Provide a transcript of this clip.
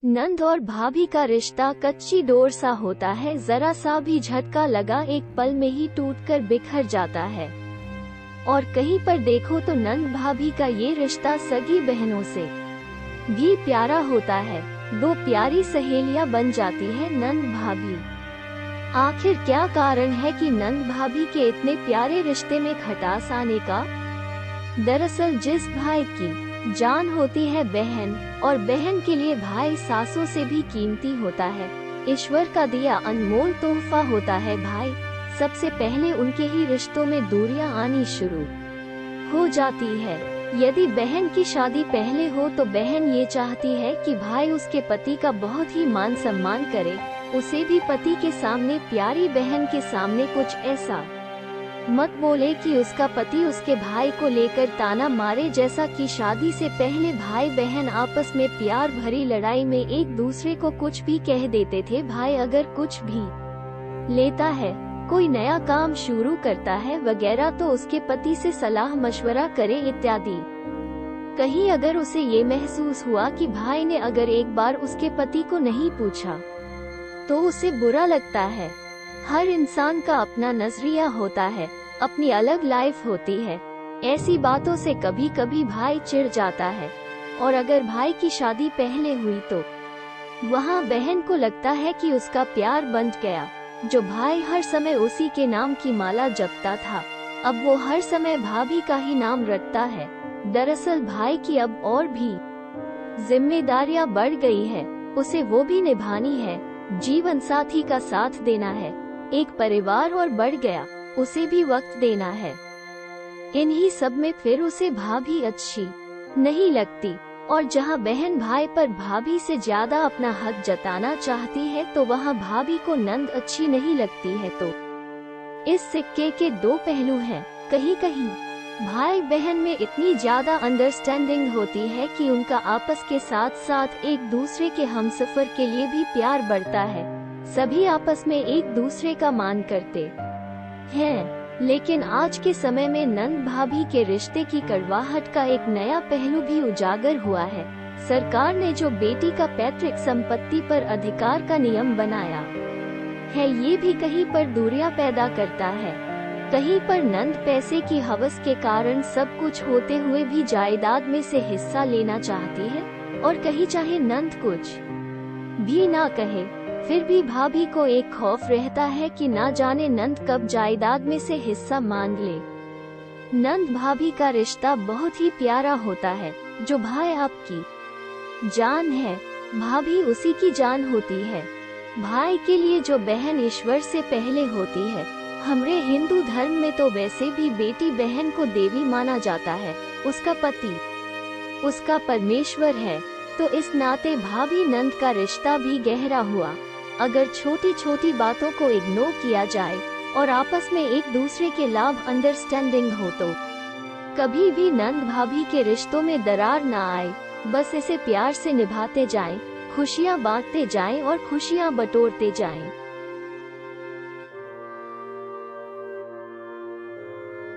नंद और भाभी का रिश्ता कच्ची डोर सा होता है, जरा सा भी झटका लगा एक पल में ही टूटकर बिखर जाता है। और कहीं पर देखो तो नंद भाभी का ये रिश्ता सगी बहनों से भी प्यारा होता है। दो प्यारी सहेलियां बन जाती है नंद भाभी। आखिर क्या कारण है कि नंद भाभी के इतने प्यारे रिश्ते में खटास आने का? दरअसल जिस भाई की जान होती है बहन, और बहन के लिए भाई सासों से भी कीमती होता है। ईश्वर का दिया अनमोल तोहफा होता है भाई। सबसे पहले उनके ही रिश्तों में दूरियां आनी शुरू हो जाती है। यदि बहन की शादी पहले हो तो बहन ये चाहती है कि भाई उसके पति का बहुत ही मान सम्मान करे, उसे भी पति के सामने, प्यारी बहन के सामने कुछ ऐसा मत बोले कि उसका पति उसके भाई को लेकर ताना मारे, जैसा कि शादी से पहले भाई बहन आपस में प्यार भरी लड़ाई में एक दूसरे को कुछ भी कह देते थे। भाई अगर कुछ भी लेता है, कोई नया काम शुरू करता है वगैरह, तो उसके पति से सलाह मशवरा करे इत्यादि। कहीं अगर उसे ये महसूस हुआ कि भाई ने अगर एक बार उसके पति को नहीं पूछा तो उसे बुरा लगता है। हर इंसान का अपना नजरिया होता है, अपनी अलग लाइफ होती है। ऐसी बातों से कभी कभी भाई चिढ़ जाता है। और अगर भाई की शादी पहले हुई तो वहाँ बहन को लगता है कि उसका प्यार बंध गया। जो भाई हर समय उसी के नाम की माला जपता था, अब वो हर समय भाभी का ही नाम रटता है। दरअसल भाई की अब और भी जिम्मेदारियां बढ़ गई है, उसे वो भी निभानी है, जीवन साथी का साथ देना है, एक परिवार और बढ़ गया, उसे भी वक्त देना है। इन्हीं सब में फिर उसे भाभी अच्छी नहीं लगती। और जहाँ बहन भाई पर भाभी से ज्यादा अपना हक जताना चाहती है तो वहाँ भाभी को नंद अच्छी नहीं लगती है। तो इस सिक्के के दो पहलू हैं। कहीं कहीं भाई बहन में इतनी ज्यादा अंडरस्टैंडिंग होती है कि उनका आपस के साथ साथ एक दूसरे के हमसफर के लिए भी प्यार बढ़ता है। सभी आपस में एक दूसरे का मान करते हैं। लेकिन आज के समय में नंद भाभी के रिश्ते की कड़वाहट का एक नया पहलू भी उजागर हुआ है। सरकार ने जो बेटी का पैतृक संपत्ति पर अधिकार का नियम बनाया है, ये भी कहीं पर दूरियां पैदा करता है। कहीं पर नंद पैसे की हवस के कारण सब कुछ होते हुए भी जायदाद में से हिस्सा लेना चाहती है, और कहीं चाहे नंद कुछ भी ना कहे, फिर भी भाभी को एक खौफ रहता है कि ना जाने नंद कब जायदाद में से हिस्सा मांग ले। नंद भाभी का रिश्ता बहुत ही प्यारा होता है। जो भाई आपकी जान है, भाभी उसी की जान होती है। भाई के लिए जो बहन ईश्वर से पहले होती है। हमारे हिंदू धर्म में तो वैसे भी बेटी बहन को देवी माना जाता है, उसका पति उसका परमेश्वर है। तो इस नाते भाभी नंद का रिश्ता भी गहरा हुआ। अगर छोटी छोटी बातों को इग्नोर किया जाए और आपस में एक दूसरे के लाभ अंडरस्टैंडिंग हो तो कभी भी नंद भाभी के रिश्तों में दरार ना आए। बस इसे प्यार से निभाते जाएं, खुशियां बांटते जाएं और खुशियां बटोरते जाएं।